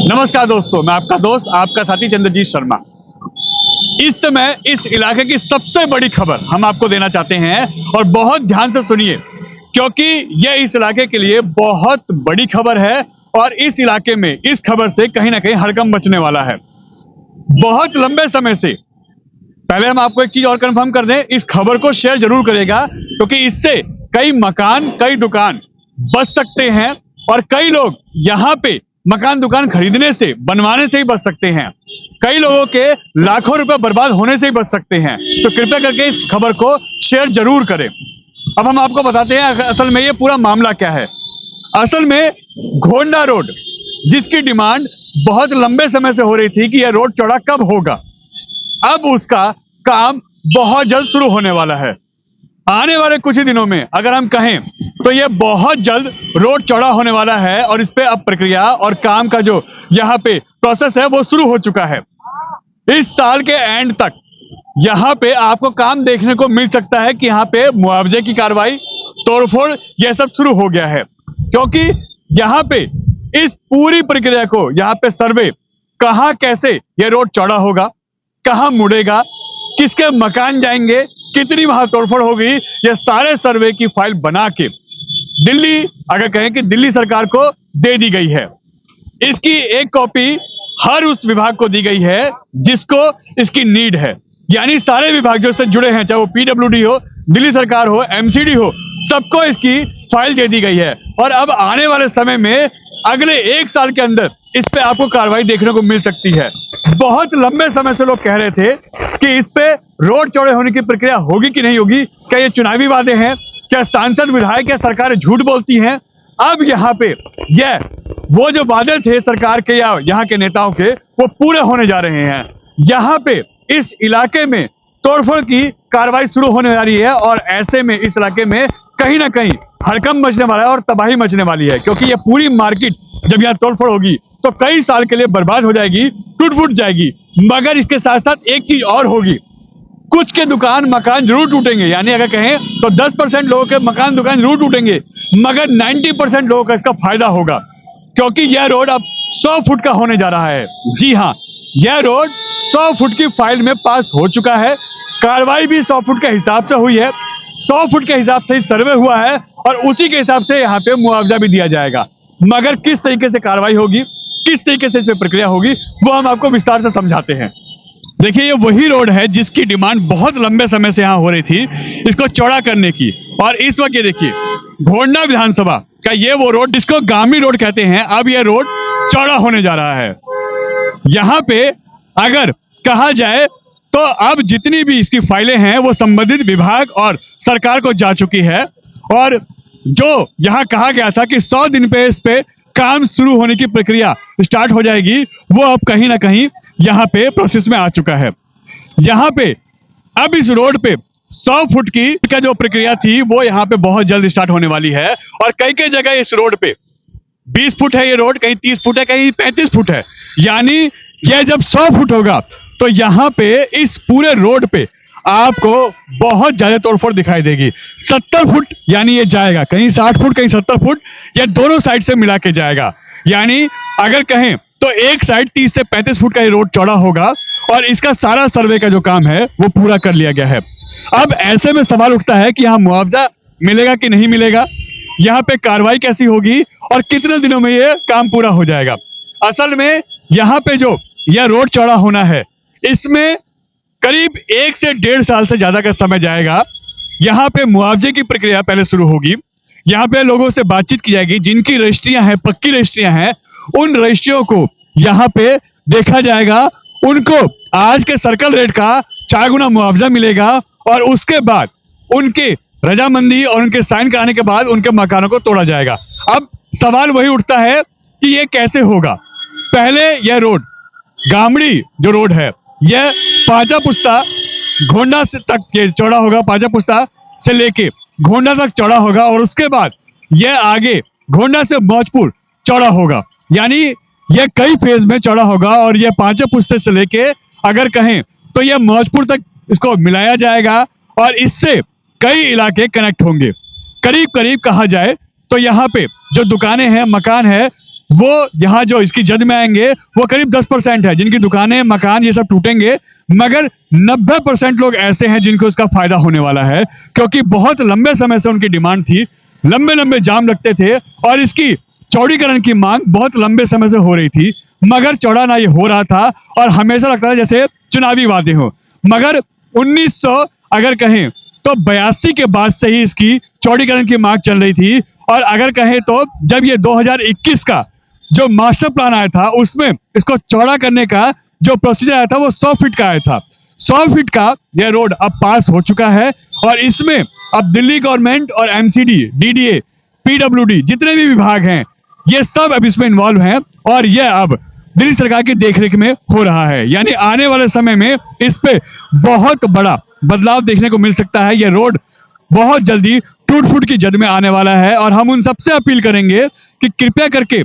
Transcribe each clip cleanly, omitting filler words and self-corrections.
नमस्कार दोस्तों, मैं आपका दोस्त आपका साथी चंद्रजीत शर्मा। इस समय इस इलाके की सबसे बड़ी खबर हम आपको देना चाहते हैं और बहुत ध्यान से सुनिए, क्योंकि यह इस इलाके के लिए बहुत बड़ी खबर है और इस इलाके में इस खबर से कहीं ना कहीं हड़कंप मचने वाला है। बहुत लंबे समय से पहले हम आपको एक चीज और कंफर्म कर दें, इस खबर को शेयर जरूर करेगा, क्योंकि इससे कई मकान कई दुकान बच सकते हैं और कई लोग यहाँ पे मकान दुकान खरीदने से बनवाने से ही बच सकते हैं। कई लोगों के लाखों रुपए बर्बाद होने से ही बच सकते हैं। तो कृपया करके इस खबर को शेयर जरूर करें। अब हम आपको बताते हैं असल में ये पूरा मामला क्या है। असल में घोंडा रोड, जिसकी डिमांड बहुत लंबे समय से हो रही थी कि यह रोड चौड़ा कब होगा, अब उसका काम बहुत जल्द शुरू होने वाला है। आने वाले कुछ ही दिनों में अगर हम कहें तो यह बहुत जल्द रोड चौड़ा होने वाला है और इस पे अब प्रक्रिया और काम का जो यहाँ पे प्रोसेस है वो शुरू हो चुका है। इस साल के एंड तक यहाँ पे आपको काम देखने को मिल सकता है कि यहाँ पे मुआवजे की कार्रवाई, तोड़फोड़, यह सब शुरू हो गया है, क्योंकि यहाँ पे इस पूरी प्रक्रिया को यहाँ पे सर्वे, कहाँ कैसे यह रोड चौड़ा होगा, कहाँ मुड़ेगा, किसके मकान जाएंगे, कितनी वहां तोड़फोड़ होगी, यह सारे सर्वे की फाइल बना के दिल्ली, अगर कहें कि दिल्ली सरकार को दे दी गई है। इसकी एक कॉपी हर उस विभाग को दी गई है जिसको इसकी नीड है, यानी सारे विभाग जो इससे जुड़े हैं, चाहे वो पीडब्ल्यूडी हो, दिल्ली सरकार हो, एमसीडी हो, सबको इसकी फाइल दे दी गई है। और अब आने वाले समय में अगले एक साल के अंदर इस पे आपको कार्रवाई देखने को मिल सकती है। बहुत लंबे समय से लोग कह रहे थे कि इस पे रोड चौड़े होने की प्रक्रिया होगी कि नहीं होगी, क्या ये चुनावी वादे हैं, क्या सांसद विधायक या सरकार झूठ बोलती हैं। अब यहाँ पे यह वो जो वादे थे सरकार के या यहाँ के नेताओं के, वो पूरे होने जा रहे हैं। यहाँ पे इस इलाके में तोड़फोड़ की कार्रवाई शुरू होने वाली है और ऐसे में इस इलाके में कहीं ना कहीं हड़कंप मचने वाला है और तबाही मचने वाली है, क्योंकि ये पूरी मार्केट जब यहाँ तोड़फोड़ होगी तो कई साल के लिए बर्बाद हो जाएगी, टूट फूट जाएगी। मगर इसके साथ साथ एक चीज और होगी, कुछ के दुकान मकान जरूर टूटेंगे, यानी अगर कहें तो 10% लोगों के मकान दुकान जरूर टूटेंगे, मगर 90% लोगों का इसका फायदा होगा, क्योंकि यह रोड अब 100 फुट का होने जा रहा है। जी हाँ, यह रोड 100 फुट की फाइल में पास हो चुका है। कार्रवाई भी 100 फुट के हिसाब से हुई है, 100 फुट के हिसाब से सर्वे हुआ है और उसी के हिसाब से यहाँ पे मुआवजा भी दिया जाएगा। मगर किस तरीके से कार्रवाई होगी, किस तरीके से इस पे प्रक्रिया होगी, वो हम आपको विस्तार से समझाते हैं। देखिए, ये वही रोड है जिसकी डिमांड बहुत लंबे समय से यहाँ हो रही थी इसको चौड़ा करने की, और इस वक्त ये देखिए घोंडा विधानसभा का ये वो रोड जिसको गामी रोड कहते हैं, अब ये रोड चौड़ा होने जा रहा है। यहाँ पे अगर कहा जाए तो अब जितनी भी इसकी फाइलें हैं वो संबंधित विभाग और सरकार को जा चुकी है, और जो यहाँ कहा गया था कि 100 दिन पे इस पे काम शुरू होने की प्रक्रिया स्टार्ट हो जाएगी, वो अब कहीं ना कहीं यहाँ पे प्रोसेस में आ चुका है। यहाँ पे अब इस रोड पे 100 फुट की का जो प्रक्रिया थी वो यहाँ पे बहुत जल्द स्टार्ट होने वाली है, और कई कई जगह इस रोड पे 20 फुट है ये रोड, कहीं 30 फुट है, कहीं 35 फुट है। यानी यह जब 100 फुट होगा तो यहाँ पे इस पूरे रोड पे आपको बहुत ज्यादा तोड़फोड़ दिखाई देगी। 70 फुट यानी ये जाएगा, कहीं 60 फुट कहीं 70 फुट, ये दोनों साइड से मिला के जाएगा। यानी अगर कहें तो एक साइड 30 से 35 फुट का ये रोड चौड़ा होगा और इसका सारा सर्वे का जो काम है वो पूरा कर लिया गया है। अब ऐसे में सवाल उठता है कि यहाँ मुआवजा मिलेगा कि नहीं मिलेगा, यहाँ पे कार्रवाई कैसी होगी और कितने दिनों में ये काम पूरा हो जाएगा। असल में यहाँ पे जो यह रोड चौड़ा होना है, इसमें करीब 1 से 1.5 साल से ज्यादा का समय जाएगा। यहाँ पे मुआवजे की प्रक्रिया पहले शुरू होगी, यहाँ पे लोगों से बातचीत की जाएगी, जिनकी रजिस्ट्रियां हैं, पक्की रजिस्ट्रियां हैं, उन रजिस्ट्रियों को यहाँ पे देखा जाएगा, उनको आज के सर्कल रेट का 4 गुना मुआवजा मिलेगा, और उसके बाद उनके रजामंदी और उनके साइन कराने के बाद उनके मकानों को तोड़ा जाएगा। अब सवाल वही उठता है कि ये कैसे होगा। पहले यह रोड गामड़ी जो रोड है, यह पाजा पुस्ता घोंडा से तक ये चौड़ा होगा, पाजा पुस्ता से लेके घोंडा तक चौड़ा होगा, और उसके बाद यह आगे घोंडा से मौजपुर चौड़ा होगा। यानी यह कई फेज में चौड़ा होगा, और यह पाजा पुस्ते से लेके अगर कहें तो यह मौजपुर तक इसको मिलाया जाएगा, और इससे कई इलाके कनेक्ट होंगे। करीब करीब कहा जाए तो यहाँ पे जो दुकानें हैं, मकान है, वो यहाँ जो इसकी जद में आएंगे वो करीब 10% है जिनकी दुकानें, मकान ये सब टूटेंगे, मगर 90% लोग ऐसे हैं जिनको इसका फायदा होने वाला है, क्योंकि बहुत लंबे समय से उनकी डिमांड थी, लंबे लंबे जाम लगते थे और इसकी चौड़ीकरण की मांग बहुत लंबे समय से हो रही थी, मगर चौड़ा ना ये हो रहा था और हमेशा लगता था जैसे चुनावी वादे हो। मगर 1900 अगर कहें तो 82 के बाद से ही इसकी चौड़ीकरण की मांग चल रही थी, और अगर कहें तो जब ये 2021 का जो मास्टर प्लान आया था उसमें इसको चौड़ा करने का जो प्रोसीजर आया था वो 100 फीट का आया था। 100 फीट का यह रोड अब पास हो चुका है और इसमें अब दिल्ली गवर्नमेंट और एमसीडी, डीडीए, पीडब्ल्यूडी जितने भी विभाग हैं ये सब अब इसमें इन्वॉल्व हैं और यह अब दिल्ली सरकार की देखरेख में हो रहा है। यानी आने वाले समय में इस पे बहुत बड़ा बदलाव देखने को मिल सकता है। यह रोड बहुत जल्दी टूट फूट की जद में आने वाला है और हम उन सबसे अपील करेंगे कि कृपया करके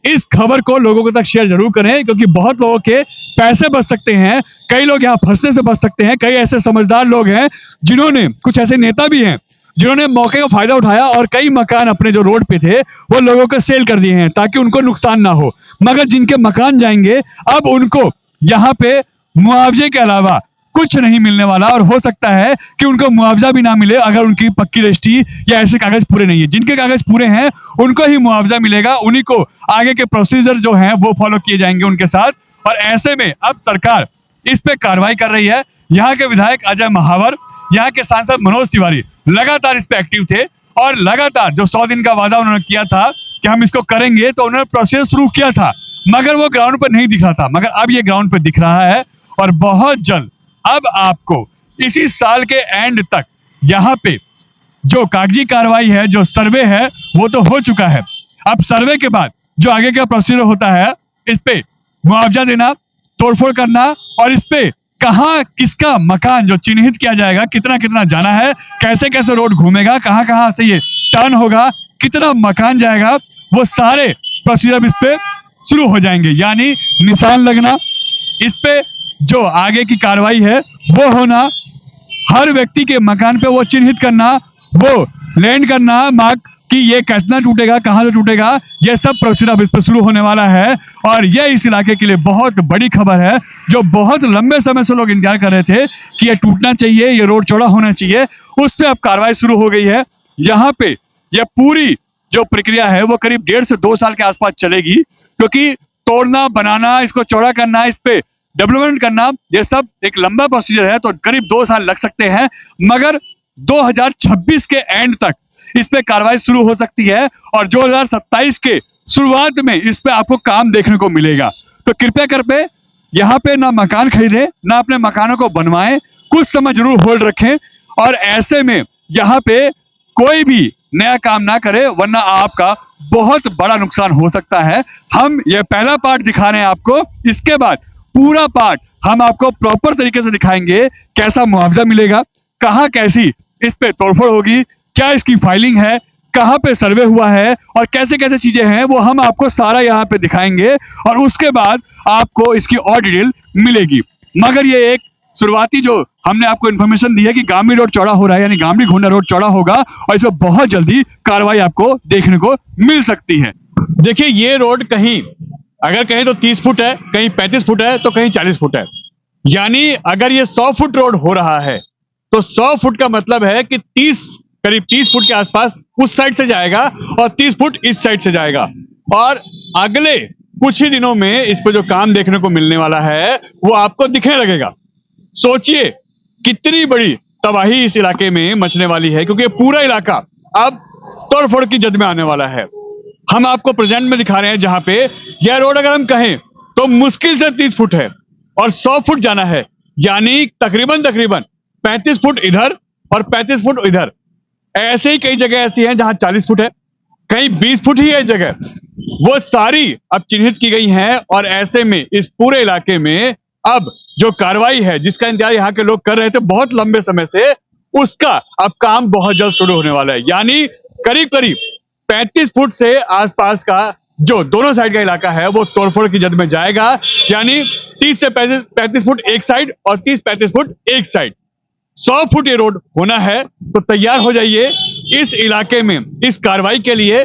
इस खबर को लोगों को तक शेयर जरूर करें, क्योंकि बहुत लोगों के पैसे बच सकते हैं, कई लोग यहाँ फंसने से बच सकते हैं। कई ऐसे समझदार लोग हैं जिन्होंने, कुछ ऐसे नेता भी हैं जिन्होंने मौके का फायदा उठाया और कई मकान अपने जो रोड पे थे वो लोगों को सेल कर दिए हैं ताकि उनको नुकसान ना हो। मगर जिनके मकान जाएंगे अब उनको यहाँ पे मुआवजे के अलावा कुछ नहीं मिलने वाला और हो सकता है कि उनको मुआवजा भी ना मिले अगर उनकी पक्की रजिस्ट्री या ऐसे कागज पूरे नहीं है। जिनके कागज पूरे हैं उनको ही मुआवजा मिलेगा, उन्हीं को आगे के प्रोसीजर जो हैं वो फॉलो किए जाएंगे उनके साथ। और ऐसे में अब सरकार इस पे कार्रवाई कर रही है। यहाँ के विधायक अजय महावर, यहाँ के सांसद मनोज तिवारी लगातार इस पे एक्टिव थे और लगातार जो 100 दिन का वादा उन्होंने किया था कि हम इसको करेंगे, तो उन्होंने प्रोसेस शुरू किया था मगर वो ग्राउंड पर नहीं दिख रहा था, मगर अब ये ग्राउंड पर दिख रहा है और बहुत जल्द अब आपको इसी साल के एंड तक यहाँ पे जो कागजी कार्रवाई है, जो सर्वे है वो तो हो चुका है। अब सर्वे के बाद जो आगे का प्रोसीजर होता है इस पे मुआवजा देना, तोड़फोड़ करना और इस पे कहाँ किसका मकान जो चिन्हित किया जाएगा, कितना कितना जाना है, कैसे कैसे रोड घूमेगा, कहाँ कहाँ से ये टर्न होगा, कितना मकान जाएगा, वो सारे प्रोसीजर इस पे शुरू हो जाएंगे। यानी निशान लगना, इस पे जो आगे की कार्रवाई है वो होना, हर व्यक्ति के मकान पे वो चिन्हित करना, वो लैंड करना मार्क कि ये कितना टूटेगा, कहाँ से टूटेगा, ये सब प्रोसीजर अब इस पर शुरू होने वाला है। और ये इस इलाके के लिए बहुत बड़ी खबर है, जो बहुत लंबे समय से लोग इंतजार कर रहे थे कि ये टूटना चाहिए, ये रोड चौड़ा होना चाहिए, उस पर अब कार्रवाई शुरू हो गई है। यहाँ पे यह पूरी जो प्रक्रिया है वो करीब 1.5 से 2 साल के आसपास चलेगी, क्योंकि तोड़ना, बनाना, इसको चौड़ा करना, इस पे डेवलपमेंट करना, ये सब एक लंबा प्रोसीजर है, तो करीब 2 साल लग सकते हैं। मगर 2026 के एंड तक इस पे कार्रवाई शुरू हो सकती है और 2027 के शुरुआत में इस पे आपको काम देखने को मिलेगा। तो कृपया करके यहाँ पे ना मकान खरीदें, ना अपने मकानों को बनवाएं, कुछ समय जरूर होल्ड रखें और ऐसे में यहाँ पे कोई भी नया काम ना करे, वरना आपका बहुत बड़ा नुकसान हो सकता है। हम ये पहला पार्ट दिखा रहे हैं आपको, इसके बाद पूरा पार्ट हम आपको प्रॉपर तरीके से दिखाएंगे, कैसा मुआवजा मिलेगा, कहाँ कैसी इस पे तोड़फोड़ होगी, क्या इसकी फाइलिंग है, कहाँ पे सर्वे हुआ है और कैसे कैसे चीजें हैं, वो हम आपको सारा यहाँ पे दिखाएंगे और उसके बाद आपको इसकी और डिटेल मिलेगी। मगर ये एक शुरुआती जो हमने आपको इन्फॉर्मेशन दी है कि गामड़ी रोड चौड़ा हो रहा है, यानी गामड़ी घोंडा रोड चौड़ा होगा और इसमें बहुत जल्दी कार्रवाई आपको देखने को मिल सकती है। देखिए ये रोड कहीं अगर कहीं तो 30 फुट है, कहीं 35 फुट है, तो कहीं 40 फुट है। यानी अगर ये 100 फुट रोड हो रहा है तो 100 फुट का मतलब है कि करीब 30 फुट के आसपास उस साइड से जाएगा और 30 फुट इस साइड से जाएगा। और अगले कुछ ही दिनों में इस पे जो काम देखने को मिलने वाला है वो आपको दिखने लगेगा। सोचिए कितनी बड़ी तबाही इस इलाके में मचने वाली है, क्योंकि पूरा इलाका अब तोड़फोड़ की जद में आने वाला है। हम आपको प्रेजेंट में दिखा रहे हैं जहां पे यह रोड अगर हम कहें तो मुश्किल से 30 फुट है और 100 फुट जाना है, यानी तकरीबन 35 फुट इधर और 35 फुट इधर। ऐसे ही कई जगह ऐसी हैं जहां 40 फुट है, कहीं 20 फुट ही है जगह, वो सारी अब चिन्हित की गई हैं। और ऐसे में इस पूरे इलाके में अब जो कार्रवाई है जिसका इंतजार यहाँ के लोग कर रहे थे बहुत लंबे समय से, उसका अब काम बहुत जल्द शुरू होने वाला है। यानी करीब करीब 35 फुट से आसपास का जो दोनों साइड का इलाका है वो तोड़फोड़ की जद में जाएगा। यानी 30 से 35 फुट एक साइड और 30-35 फुट एक साइड, 100 फुट ये रोड होना है। तो तैयार हो जाइए इस इलाके में इस कार्रवाई के लिए।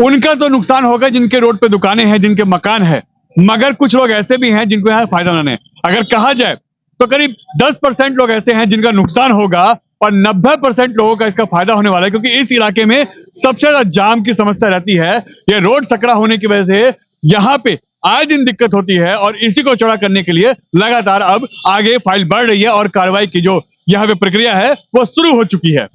उनका तो नुकसान होगा जिनके रोड पे दुकानें हैं, जिनके मकान है, मगर कुछ लोग ऐसे भी हैं जिनको यहाँ फायदा होना है। अगर कहा जाए तो करीब 10% लोग ऐसे हैं जिनका नुकसान होगा और 90% लोगों का इसका फायदा होने वाला है, क्योंकि इस इलाके में सबसे ज्यादा जाम की समस्या रहती है। ये रोड सकरा होने की वजह से यहाँ पे आए दिन दिक्कत होती है और इसी को चौड़ा करने के लिए लगातार अब आगे फाइल बढ़ रही है और कार्रवाई की जो यहाँ पे प्रक्रिया है वो शुरू हो चुकी है।